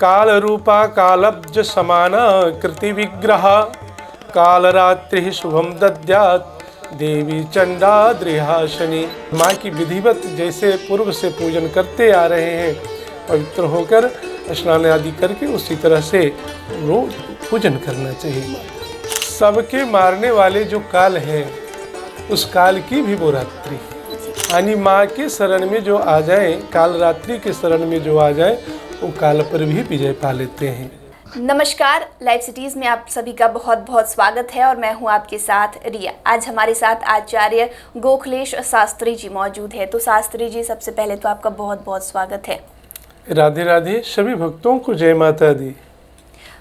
काल रूपा कालब्ज समाना कृति विग्रह कालरात्रि शुभम दद्यात् देवी चंडाद्रिहासनी। माँ की विधिवत जैसे पूर्व से पूजन करते आ रहे हैं, पवित्र होकर स्नान आदि करके उसी तरह से रोज पूजन करना चाहिए माँ का। सबके मारने वाले जो काल है उस काल की भी वो रात्रि, यानी माँ के शरण में जो आ जाए, काल रात्रि के शरण में जो आ जाए वो काल पर भी विजय पा लेते हैं। नमस्कार, लाइव सिटीज़ में आप सभी का बहुत बहुत स्वागत है और मैं हूं आपके साथ रिया। आज हमारे साथ आचार्य गोखलेश शास्त्री जी मौजूद है। तो शास्त्री जी, सबसे पहले तो आपका बहुत बहुत स्वागत है। राधे राधे, सभी भक्तों को जय माता दी।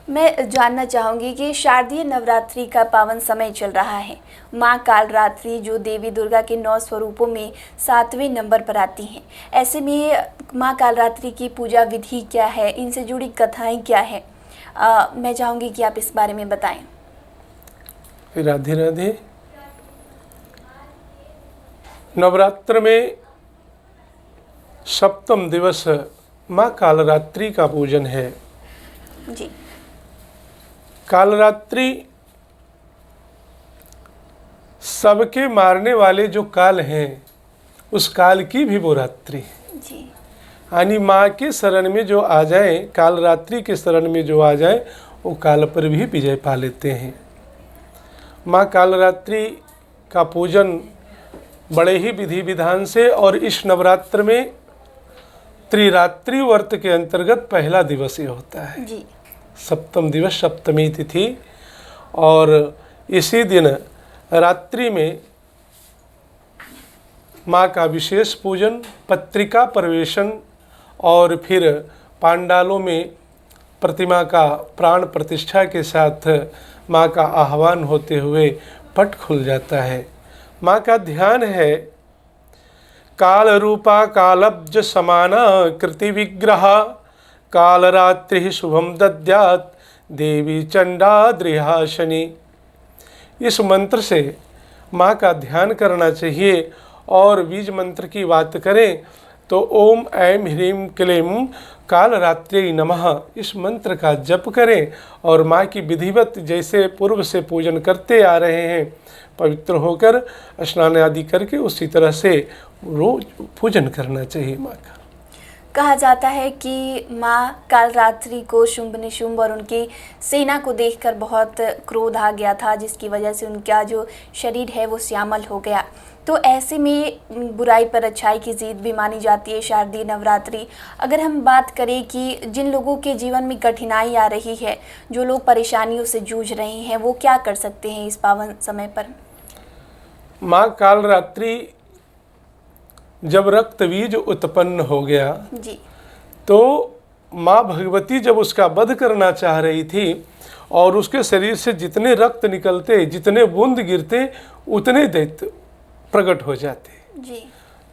मैं जानना चाहूँगी कि शारदीय नवरात्रि का पावन समय चल रहा है। माँ कालरात्रि जो देवी दुर्गा के 9 स्वरूपों में 7वें नंबर पर आती हैं, ऐसे में माँ कालरात्रि की पूजा विधि क्या है, इनसे जुड़ी कथाएं क्या है, मैं चाहूँगी कि आप इस बारे में बताएं। राधे राधे। नवरात्र में सप्तम दिवस माँ कालरात्रि का पूजन है। जी। कालरात्रि सबके मारने वाले जो काल हैं उस काल की भी वो रात्रि है। जी। यानी माँ के शरण में जो आ जाए, काल रात्रि के शरण में जो आ जाए वो काल पर भी विजय पा लेते हैं। माँ कालरात्रि का पूजन बड़े ही विधि विधान से, और इस नवरात्र में त्रिरात्रि व्रत के अंतर्गत पहला दिवस ये होता है। जी। सप्तम दिवस, सप्तमी तिथि, और इसी दिन रात्रि में माँ का विशेष पूजन, पत्रिका प्रवेशन और फिर पांडालों में प्रतिमा का प्राण प्रतिष्ठा के साथ माँ का आह्वान होते हुए पट खुल जाता है। माँ का ध्यान है काल रूपा कालब्ज समाना कृति विग्रह कालरात्रि शुभम दद्यात् देवी चंडाद्रिहासनी। इस मंत्र से माँ का ध्यान करना चाहिए। और बीज मंत्र की बात करें तो ओम ऐं ह्रीं क्लीं कालरात्रि नमः, इस मंत्र का जप करें और माँ की विधिवत जैसे पूर्व से पूजन करते आ रहे हैं, पवित्र होकर स्नान आदि करके उसी तरह से रोज पूजन करना चाहिए माँ का। कहा जाता है कि माँ कालरात्रि को शुंभ निशुंभ और उनकी सेना को देखकर बहुत क्रोध आ गया था, जिसकी वजह से उनका जो शरीर है वो श्यामल हो गया। तो ऐसे में बुराई पर अच्छाई की जीत भी मानी जाती है शारदीय नवरात्रि। अगर हम बात करें कि जिन लोगों के जीवन में कठिनाई आ रही है, जो लोग परेशानियों से जूझ रहे हैं, वो क्या कर सकते हैं इस पावन समय पर? माँ कालरात्रि जब रक्त बीज उत्पन्न हो गया जी, तो माँ भगवती जब उसका वध करना चाह रही थी और उसके शरीर से जितने रक्त निकलते, जितने बूंद गिरते, उतने दैत्य प्रकट हो जाते। जी।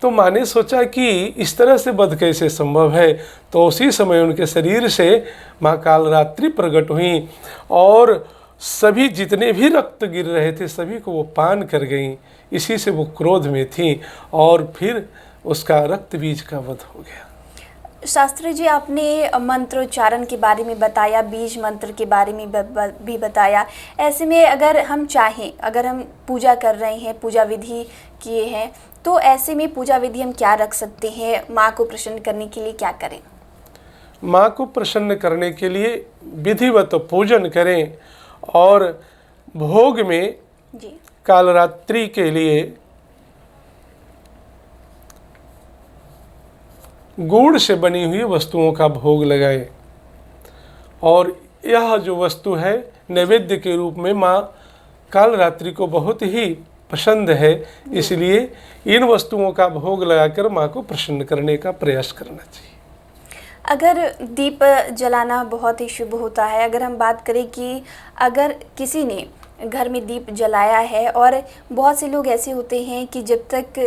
तो माँ ने सोचा कि इस तरह से वध कैसे संभव है। तो उसी समय उनके शरीर से माँ कालरात्रि प्रकट हुई और सभी जितने भी रक्त गिर रहे थे सभी को वो पान कर गईं। इसी से वो क्रोध में थी और फिर उसका रक्त बीज का वध हो गया। शास्त्री जी, आपने मंत्रोच्चारण के बारे में बताया, बीज मंत्र के बारे में भी बताया। ऐसे में अगर हम चाहें, अगर हम पूजा कर रहे हैं, पूजा विधि किए हैं, तो ऐसे में पूजा विधि हम क्या रख सकते हैं? माँ को प्रसन्न करने के लिए क्या करें? माँ को प्रसन्न करने के लिए विधिवत पूजन करें और भोग में जी, कालरात्रि के लिए गुड़ से बनी हुई वस्तुओं का भोग लगाएं। और यह जो वस्तु है नैवेद्य के रूप में माँ कालरात्रि को बहुत ही पसंद है, इसलिए इन वस्तुओं का भोग लगाकर माँ को प्रसन्न करने का प्रयास करना चाहिए। अगर दीप जलाना बहुत ही शुभ होता है, अगर हम बात करें कि अगर किसी ने घर में दीप जलाया है, और बहुत से लोग ऐसे होते हैं कि जब तक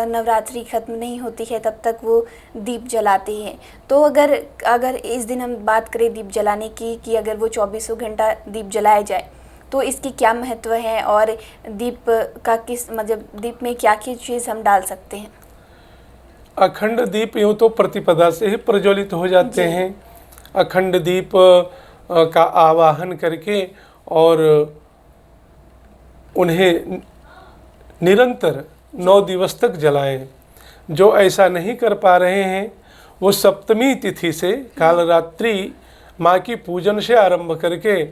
नवरात्रि ख़त्म नहीं होती है तब तक वो दीप जलाते हैं। तो अगर इस दिन हम बात करें दीप जलाने की कि अगर वो 24 घंटा दीप जलाया जाए तो इसकी क्या महत्व है, और दीप का किस मतलब दीप में क्या क्या चीज़ हम डाल सकते हैं? अखंड दीप यूँ तो प्रतिपदा से ही प्रज्वलित हो जाते हैं, अखंड दीप का आवाहन करके और उन्हें निरंतर 9 दिवस तक जलाएं। जो ऐसा नहीं कर पा रहे हैं वो सप्तमी तिथि से कालरात्रि माँ की पूजन से आरंभ करके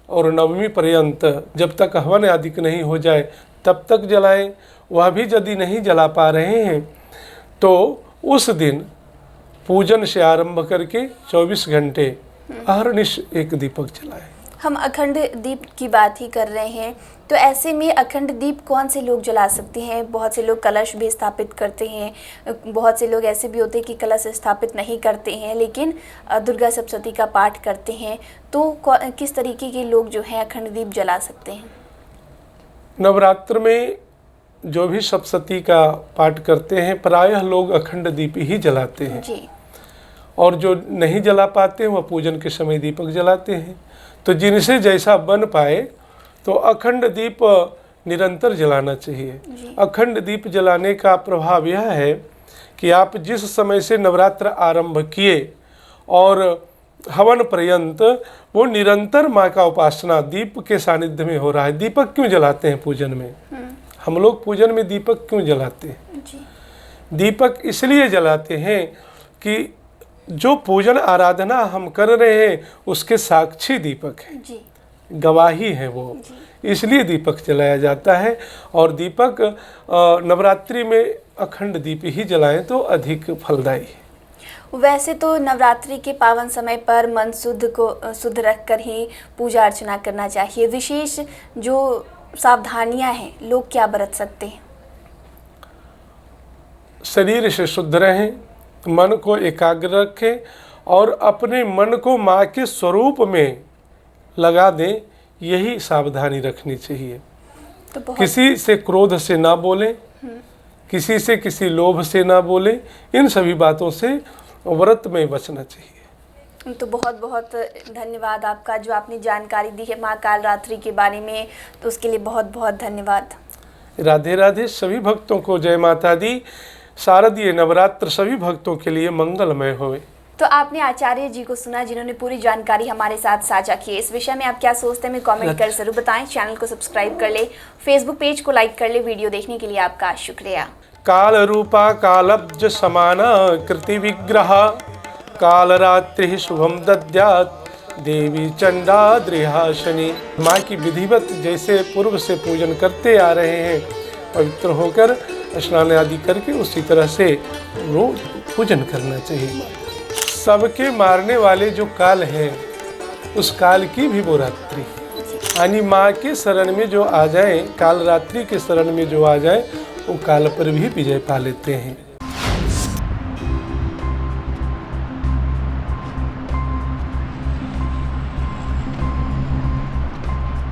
और नवमी पर्यंत जब तक हवन आदि नहीं हो जाए तब तक जलाएं। वह भी यदि नहीं जला पा रहे हैं तो उस दिन पूजन से आरंभ करके 24 घंटे अहर्निश एक दीपक जलाएं। हम अखंड दीप की बात ही कर रहे हैं, तो ऐसे में अखंड दीप कौन से लोग जला सकते हैं? बहुत से लोग कलश भी स्थापित करते हैं, बहुत से लोग ऐसे भी होते हैं कि कलश स्थापित नहीं करते हैं लेकिन दुर्गा सप्तशती का पाठ करते हैं। तो किस तरीके के लोग जो हैं अखंड दीप जला सकते हैं? नवरात्र में जो भी सप्तशती का पाठ करते हैं प्रायः लोग अखंड दीप ही जलाते हैं जी। और जो नहीं जला पाते हैं वह पूजन के समय दीपक जलाते हैं। तो जिनसे जैसा बन पाए तो अखंड दीप निरंतर जलाना चाहिए। अखंड दीप जलाने का प्रभाव यह है कि आप जिस समय से नवरात्र आरंभ किए और हवन पर्यंत वो निरंतर माँ का उपासना दीप के सानिध्य में हो रहा है। दीपक क्यों जलाते हैं पूजन में? हम लोग पूजन में दीपक क्यों जलाते हैं? दीपक इसलिए जलाते हैं कि जो पूजन आराधना हम कर रहे हैं उसके साक्षी दीपक है, गवाही है वो, इसलिए दीपक जलाया जाता है। और दीपक नवरात्रि में अखंड दीप ही जलाएं तो अधिक फलदायी है। वैसे तो नवरात्रि के पावन समय पर मन शुद्ध रखकर ही पूजा अर्चना करना चाहिए। विशेष जो सावधानियां हैं लोग क्या बरत सकते हैं? शरीर से शुद्ध रहें, मन को एकाग्र रखें और अपने मन को माँ के स्वरूप में लगा दें, यही सावधानी रखनी चाहिए। तो किसी से क्रोध से ना बोलें, किसी से किसी लोभ से ना बोलें, इन सभी बातों से व्रत में बचना चाहिए। तो बहुत बहुत धन्यवाद आपका जो आपने जानकारी दी है माँ कालरात्रि के बारे में, तो उसके लिए बहुत बहुत धन्यवाद। राधे राधे। सभी भक्तों को जय माता दी। शारदीय नवरात्र सभी भक्तों के लिए मंगलमय होवे। तो आपने आचार्य जी को सुना जिन्होंने पूरी जानकारी हमारे साथ साझा की। इस विषय में आप क्या सोचते हैं, हमें कमेंट कर जरूर बताएं। चैनल को सब्सक्राइब कर ले, फेसबुक पेज को लाइक कर ले। वीडियो देखने के लिए आपका शुक्रिया। काल रूपा कालब्ज समाना कृति विग्रह कालरात्रि शुभम दद्यात् देवी चंडाद्रिहासनी। माँ की विधिवत जैसे पूर्व से पूजन करते आ रहे हैं, पवित्र होकर स्नान आदि करके उसी तरह से रोज पूजन करना चाहिए। सबके मारने वाले जो काल है उस काल की भी वो रात्रि, यानी माँ के शरण में जो आ जाए, काल रात्रि के शरण में जो आ जाए वो काल पर भी विजय पा लेते हैं।